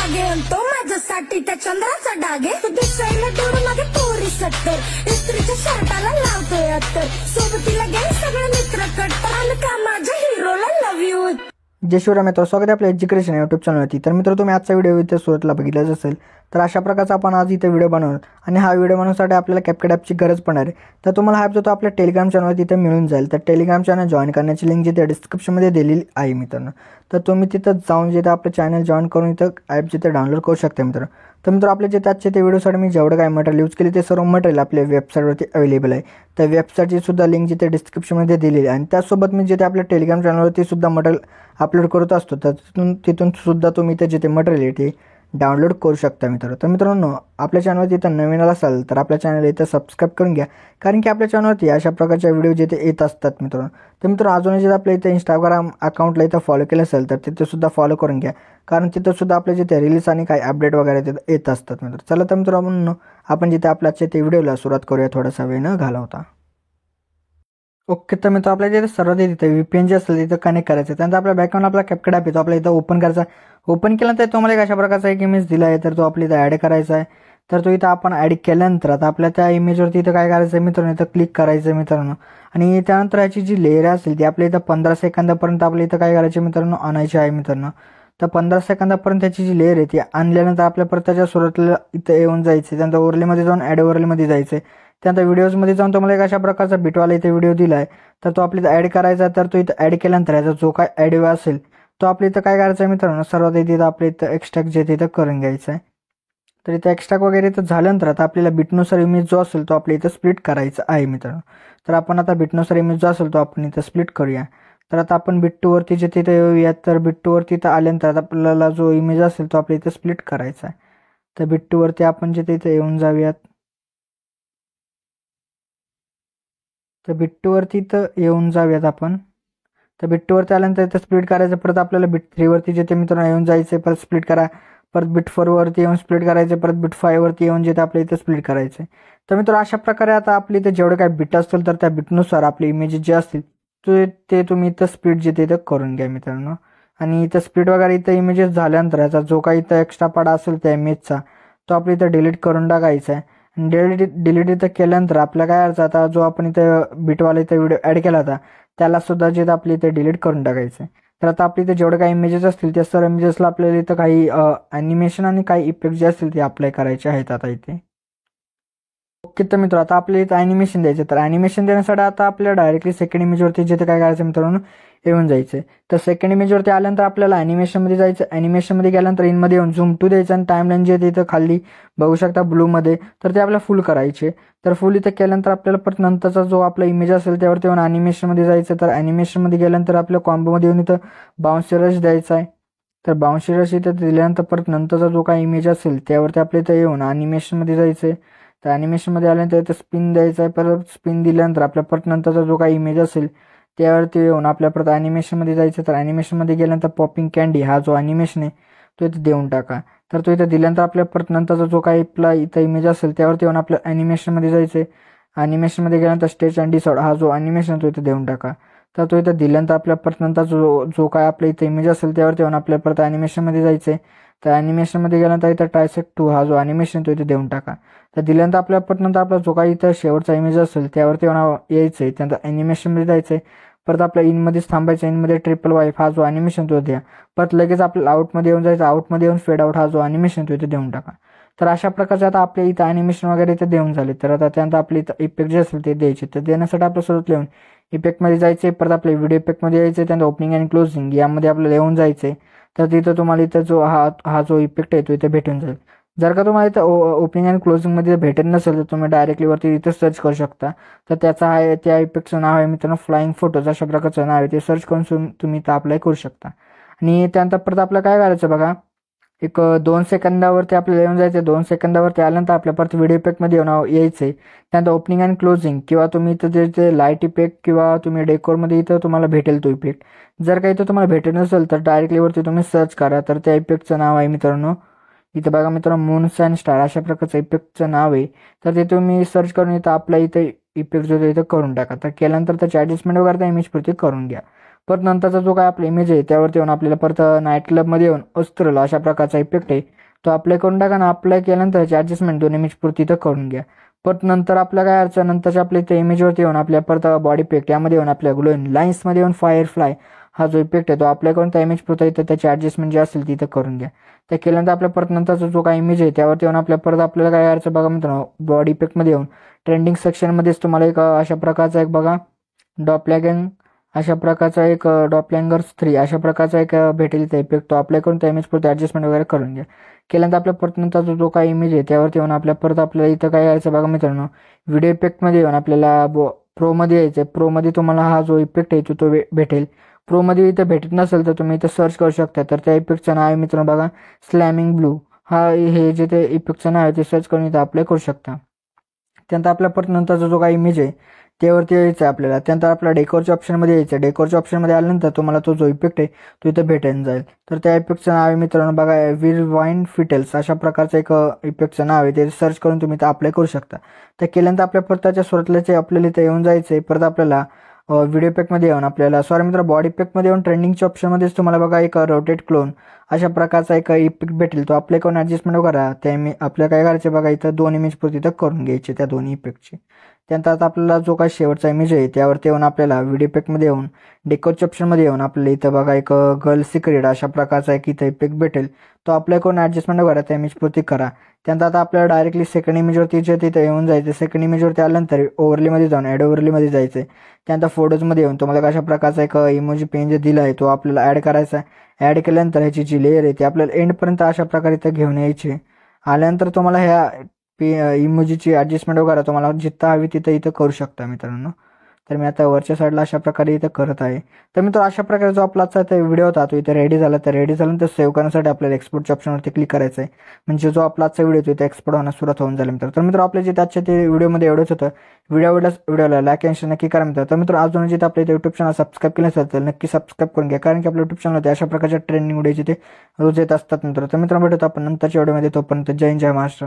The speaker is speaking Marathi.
लागे आणि तो माझ्यासाठी त्या चंद्राचा डागे. तू दिसायला दूर मागे पोरी सत्तर इस्त्रीच्या शर्टाला लावतोय अत्तर. सोबतीला गँग सगळे मित्र कट्टर आणि का माझ्या हिरोला लव यू. जय शिवराय मित्र, स्वागत आहे आपल्या एज्युकेशन यूट्यूब चॅनलवरती. तर मित्र, तुम्ही आजचा व्हिडिओ इथे सुरुवातीला बघितलाच असेल. तर अशा प्रकारचा आपण आज इथे व्हिडिओ बनवणार आणि हा व्हिडिओ बनवण्यासाठी आपल्याला CapCut ॲपची गरज पडणार आहे. तर तुम्हाला हा ॲप जो तो आपल्या टेलिग्राम चॅनलवर तिथे मिळून जाईल. तर टेलिग्राम चॅनल जॉईन करण्याची लिंक जिथे डिस्क्रिप्शनमध्ये दिलेली आहे मित्रांनो. तर तुम्ही तिथं जाऊन जिथे आपलं चॅनल जॉईन करून इथं ॲप जिथे डाउनलोड करू शकता मित्र. तर मित्र, आपले जे आजचे ते व्हिडिओसाठी मी जेवढं काय मटेरियल यूज केले ते सर्व मटेरियल आपल्या वेबसाईटवरती अवेलेबल आहे. त्या वेबसाईटची सुद्धा लिंक जिथे डिस्क्रिप्शनमध्ये दिलेली आहे आणि त्यासोबत मी जिथे आपल्या टेलिग्राम चॅनलवरती सुद्धा मटेरियल अपलोड करत असतो. तर तिथून सुद्धा तुम्ही ते जिथे मटेरियल आहे ते डाउनलोड करू शकता मित्र. तर मित्रांनो, आपल्या चॅनलवरती इथं नवीन असाल तर आपल्या चॅनल इथं सबस्क्राईब करून घ्या, कारण की आपल्या चॅनलवरती अशा प्रकारच्या व्हिडिओ जिथे येत असतात मित्रांनो. तर मित्रांनो, अजूनही जर आपल्या इथं इंस्टाग्राम अकाउंटला इथं फॉलो केलं असेल तर तिथे सुद्धा फॉलो करून घ्या, कारण तिथं सुद्धा आपले जिथे रील्स आणि काही अपडेट वगैरे तिथं येत असतात मित्र. चला तर मित्रांनो, आपण जिथे आपल्याच्या ते व्हिडिओला सुरुवात करूया थोडासा वेळ न घालवता. ओके, तर मित्र, आपल्या जिथे सर्वात तिथे VPN जे असेल तिथं कनेक्ट करायचं. त्यानंतर आपल्या बॅकग्राऊंड आपला CapCut ॲप येतो, आपल्या इथं ओपन करायचा. ओपन केल्यानंतर तुम्हाला एक अशा प्रकारचा एक इमेज दिला आहे, तर तो आपल्या इथं ॲड करायचा आहे. तर तो इथं आपण ॲड केल्यानंतर आता आपल्या त्या इमेजवरती इथं काय करायचं आहे मित्रांनो, इथं क्लिक करायचं आहे मित्रांनो. आणि त्यानंतर याची जी लेअर असेल ती आपल्या इथं 15 सेकंदापर्यंत आपल्या इथं काय करायचे मित्रांनो, आणायची आहे मित्रांनो. तर 15 सेकंदापर्यंत त्याची जी लेअर आहे ती आणल्यानंतर आपल्या परत त्याच्या सुरुवातीला इथं येऊन जायचं. त्यानंतर ओरलीमध्ये जाऊन ॲड ओरलीमध्ये जायचं. त्यानंतर व्हिडिओजमध्ये जाऊन तुम्हाला एक अशा प्रकारचा बिटवाला इथे व्हिडिओ दिला आहे, तर तो आपल्या इथं ॲड करायचा. तर तो इथं ॲड केल्यानंतर याचा जो काय ॲडिओ असेल तो आपल्या इथं काय करायचा आहे मित्रांनो, सर्वात इथं आपल्या इथं एक्स्ट्रॅक्ट जे तिथं करून घ्यायचं आहे. तर इथं एक्स्ट्रॅक्ट वगैरे इथं झाल्यानंतर आता आपल्याला बिटनुसार इमेज जो असेल तो आपल्या इथं स्प्लिट करायचा आहे मित्रांनो. तर आपण आता बिटनुसार इमेज जो असेल तो आपण इथं स्प्लिट करूया. तर आता आपण बिट 2 वरती जे तिथं येऊयात. तर बिट 2 वरती इथं आल्यानंतर आपल्याला जो इमेज असेल तो आपल्या इथं स्प्लिट करायचा आहे. तर बिट 2 वरती आपण जे तिथं येऊन जाऊयात. तर बिट 2 वरती इथं येऊन जाऊयात आपण. तर बिट 2 वरती आल्यानंतर इथं स्प्लिट करायचं. परत आपल्याला बिट 3 वरती जिथे मित्रांनो येऊन जायचं, परत स्प्लिट करा. परत बिट 4 वरती येऊन स्प्लिट करायचं. परत बिट 5 वरती येऊन जिथे आपल्या इथं स्प्लिट करायचं. तर मित्रांनो, अशा प्रकारे आता आपल्या इथं जेवढे काही बिट असतील तर त्या बिटनुसार आपले इमेजेस जे असतील ते तुम्ही इथं स्प्लिट जिथे इथं करून घ्या मित्रांनो. आणि इथं स्प्लिट वगैरे इथं इमेजेस झाल्यानंतर याचा जो काही इथं एक्स्ट्रा पार्ट असेल त्या इमेजचा तो आपल्या इथं डिलीट करून टाकायचा आहे. डिलीट इथं केल्यानंतर आपल्या काय अर्थ, आता जो आपण इथं बिटवाला इथं व्हिडिओ ॲड केला होता त्याला सुद्धा जे आपल्या इथे डिलीट करून टाकायचं आहे. तर आता आपल्या इथे जेवढे काही इमेजेस असतील त्या सर्व इमेजेसला आपल्याला इथं काही ॲनिमेशन आणि काही इफेक्ट जे असतील ते अप्लाय करायचे आहेत आता इथे. ओके, तर मित्र, आता आपल्या इथं ॲनिमेशन द्यायचं. तर ॲनिमेशन देण्यासाठी आता आपल्याला डायरेक्टली सेकंड इमेजवरती जिथे काय करायचं मित्रांनो, येऊन जायचं. तर सेकंड इमेजवरती आल्यानंतर आपल्याला ॲनिमेशनमध्ये जायचं. ॲनिमेशनमध्ये गेल्यानंतर इनमध्ये येऊन झूम टू द्यायचं आणि टाईमलाईन जे तिथं खाली बघू शकता ब्लूमध्ये, तर ते आपल्याला फुल करायचे. तर फुल इथं केल्यानंतर आपल्याला परत नंतरचा जो आपला इमेज असेल त्यावरती येऊन ॲनिमेशनमध्ये जायचं. तर ॲनिमेशनमध्ये गेल्यानंतर आपल्या कॉम्बोमध्ये येऊन इथं बाउन्सी रश द्यायचा आहे. तर बाउन्सी रश इथं दिल्यानंतर परत नंतरचा जो काही इमेज असेल त्यावरती आपल्या इथं येऊन ॲनिमेशनमध्ये जायचं. तर ॲनिमेशनमध्ये आल्यानंतर इथं स्पिन द्यायचं आहे. परत स्पिन दिल्यानंतर आपल्या परत नंतरचा जो काही इमेज असेल त्यावरती येऊन आपल्या परत ॲनिमेशनमध्ये जायचं. तर ॲनिमेशनमध्ये गेल्यानंतर पॉपिंग कँडी हा जो ॲनिमेशन आहे तो इथं देऊन टाका. तर तो इथं दिल्यानंतर आपल्या परत नंतरचा जो काही आपला इथं इमेज असेल त्यावरती येऊन आपल्या ॲनिमेशनमध्ये जायचं. ॲनिमेशनमध्ये गेल्यानंतर स्टेच अँड डिसॉर्ड हा जो ॲनिमेशन तो इथं देऊन टाका. तर तो इथं दिल्यानंतर आपल्या परत नंतर जो काय आपल्या इथं इमेज असेल त्यावरती येऊन आपल्या परत ॲनिमेशनमध्ये जायचं. तर ॲनिमेशनमध्ये गेल्यानंतर इथं ट्रायसेक्ट 2 हा जो ॲनिमेशन तो इथं देऊन टाका. तर दिल्यानंतर आपल्या परत नंतर आपला जो काही इथं शेवटचा इमेज असेल त्यावरती येऊन यायचं आहे. त्यानंतर ॲनिमेशनमध्ये जायचं. परत आपल्या इनमध्येच थांबायचं. इनमध्ये ट्रिपल वाईफ हा जो ॲनिमेशन तो द्या. परत लगेच आपल्याला आउटमध्ये येऊन जायचं. आउटमध्ये येऊन फेड आउट हा जो ॲनिमेशन तो इथे देऊन टाका. तर अशा प्रकारचे आता आपल्या इथं ॲनिमेशन वगैरे इथे देऊन झाले. तर आता त्यानंतर आपले इथं इफेक्ट जे असेल ते द्यायचे. तर देण्यासाठी आपल्या सोबत येऊन इफेक्टमध्ये जायचे. परत आपल्या व्हिडिओ इफेक्टमध्ये यायचे. त्यानंतर ओपनिंग आणि क्लोजिंग यामध्ये आपल्याला येऊन जायचे. तर तिथं तुम्हाला इथं जो हा जो इफेक्ट आहे तो इथे भेटून जाईल. जर का तुम्हाला इथं ओपनिंग आणि क्लोजिंगमध्ये भेटत नसेल तर तुम्ही डायरेक्टली वरती इथं सर्च करू शकता. तर त्याचा आहे त्या इफेक्टचं नाव आहे मित्रांनो फ्लाइंग फोटोज अशा प्रकारचं नाव आहे. ते सर्च करून तुम्ही इथं अप्लाय करू शकता. आणि त्यानंतर परत आपल्याला काय करायचं बघा, एक 2 सेकंदावरती आपल्याला येऊन जायचं. 2 सेकंदावरती आल्यानंतर आपल्या परत व्हिडिओ इफेक्टमध्ये येऊन यायचं. त्यानंतर ओपनिंग आणि क्लोजिंग किंवा तुम्ही इथं जे लाईट इफेक्ट किंवा तुम्ही डेकोरमध्ये इथं तुम्हाला भेटेल तो इफेक्ट. जर काही इथं तुम्हाला भेटत नसेल तर डायरेक्टली वरती तुम्ही सर्च करा. तर त्या इफेक्टचं नाव आहे मित्रांनो, इथं बघा मित्रांनो, मून्स अँड स्टार अशा प्रकारचं इफेक्टचं नाव आहे. तर ते तुम्ही सर्च करून इथं आपल्या इथं इफेक्ट जो इथं करून टाका. तर केल्यानंतर त्याची ॲडजस्टमेंट वगैरे त्या इमेजवरती करून घ्या. परत नंतरचा जो काय आपला इमेज आहे त्यावरती येऊन आपल्याला परत नाईट क्लबमध्ये येऊन अस्त्रल अशा प्रकारचा इफेक्ट आहे तो अप्लाय करून टाका ना. अप्लाय केल्यानंतर त्याची ॲडजस्टमेंट 2 इमेज पुरती तर करून घ्या. परत नंतर आपल्या काय अडचण, नंतरच्या आपल्या इथे इमेजवरती येऊन आपल्या परत बॉडी इफेक्ट यामध्ये येऊन आपल्या ग्लोइंग लाईन्समध्ये येऊन फायरफ्लाय हा जो इफेक्ट आहे तो अप्लाय करून त्या इमेज पुरता इथं त्याची ॲडजस्टमेंट जी असेल ती इथं करून घ्या. ते केल्यानंतर आपल्या परत नंतरचा जो काही इमेज आहे त्यावरती येऊन आपल्या परत आपल्याला काय करायचं बघा मित्रांनो, बॉडी इफेक्टमध्ये येऊन ट्रेंडिंग सेक्शनमध्येच तुम्हाला एक अशा प्रकारचा एक बघा डॉपलॅगन अशा प्रकारचा एक डॉपलँगर्स 3 अशा प्रकारचा एक भेटेल इथं इफेक्ट. तो अप्लाय करून त्या इमेज पुरता ॲडजस्टमेंट वगैरे करून घ्या. केल्यानंतर आपल्या परत नंतरचा जो काही इमेज आहे त्यावरती येऊन आपल्या परत आपल्याला इथं काय करायचं बघा मित्रांनो, व्हिडिओ इफेक्टमध्ये येऊन आपल्याला प्रोमध्ये यायचं आहे. प्रोमध्ये तुम्हाला हा जो इफेक्ट आहे तो भेटेल. प्रोमध्ये इथं भेटत नसेल तर तुम्ही इथं सर्च करू शकता. तर त्या इफेक्टचं नाव आहे मित्रांनो बघा स्लॅमिंग ब्लू. हे जे ते इफेक्टचं नाव आहे ते सर्च करून इथं अप्लाय करू शकता. त्यानंतर आपल्या परत नंतरचा जो काही इमेज आहे त्यावरती यायचं आहे आपल्याला. त्यानंतर आपल्या डेकोरच्या ऑप्शनमध्ये यायचं. डेकोरच्या ऑप्शनमध्ये आल्यानंतर तुम्हाला तो जो इफेक्ट आहे तो इथं भेटून जाईल. तर त्या इफेक्टचं नाव आहे मित्रांनो बघा विल वाईन फिटेल्स अशा प्रकारचं एक इफेक्टचं नाव आहे. ते सर्च करून तुम्ही इथं अप्लाय करू शकता. तर केल्यानंतर आपल्या परत त्याच्या सुरुवातीलाचे आपल्याला इथं येऊन जायचं आहे. परत आपल्याला व्हिडिओ इफेक्टमध्ये येऊन आपल्याला बॉडी इफेक्टमध्ये येऊन ट्रेंडिंगच्या ऑप्शनमध्येच तुम्हाला बघा एक रोटेट क्लोन अशा प्रकारचा एक इफेक्ट भेटेल. तो अप्लाय करून ॲडजस्टमेंट करा. त्या आपल्या काय करायचं बघा इथं 2 इमेज पुरती तर करून घ्यायचे त्या दोन्ही इफेक्टची. त्यानंतर आता आपल्याला जो काही शेवटचा इमेज आहे त्यावरती येऊन आपल्याला व्हिडिओ इफेक्टमध्ये येऊन डेकोरच्या ऑप्शनमध्ये येऊन आपल्याला इथं बघा एक गर्ल सिक्रेट अशा प्रकारचा एक इथं इफेक्ट भेटेल. तो अप्लाय करून ॲडजस्टमेंट करा त्या इमेज पुरती करा. त्यानंतर आता आपल्याला डायरेक्टली सेकंड इमेजवरती जे तिथं येऊन जायचं. सेकंड इमेजवरती आल्यानंतर ओव्हरलीमध्ये जाऊन ॲड ओव्हरलीमध्ये जायचं आहे. त्यानंतर फोटोजमध्ये येऊन तुम्हाला कशा प्रकारचा एक इमोजी पेन जे दिला आहे तो आपल्याला ॲड करायचा आहे. ॲड केल्यानंतर ह्याची जी लेअर आहे ती आपल्याला एंडपर्यंत अशा प्रकारे इथं घेऊन यायची. आल्यानंतर तुम्हाला ह्या इमोजीची ॲडजस्टमेंट वगैरे तुम्हाला जिथं हवी तिथं इथं करू शकता मित्रांनो. तर मी आता वरच्या साईडला अशा प्रकारे इथं करत आहे. तर मित्र अशा प्रकारे जो आपला आजचा व्हिडिओ होता तो इथे रेडी झाला. तर रेडी झाल्यानंतर सेव्ह करण्यासाठी आपल्याला एक्सपोर्टच्या ऑप्शनवरती क्लिक करायचं आहे. म्हणजे जो आपला आजचा व्हिडिओ तो इथे एक्सपोर्ट होण्यास सुरुवात होऊन झाला मित्र. तर मित्र आपल्या जे आजच्या ते व्हिडिओमध्ये एवढंच होतं. व्हिडिओला लाईक आणि शेअर नक्की करा मित्र. तर मित्र अजून जिथे आपल्या युट्यूब चॅनल सबस्क्राईब केलं असेल तर नक्की सबस्क्राईब करून घ्या. कारण की आपल्या युट्यूब चॅनलमध्ये अशा प्रकारच्या ट्रेंडिंग व्हिडिओ ते रोज येत असतात मित्र. तर मित्रांनो भेटतो आपण नंतरच्या व्हिडिओमध्ये. तोपर्यंत जय हिंद जय महाराष्ट्र.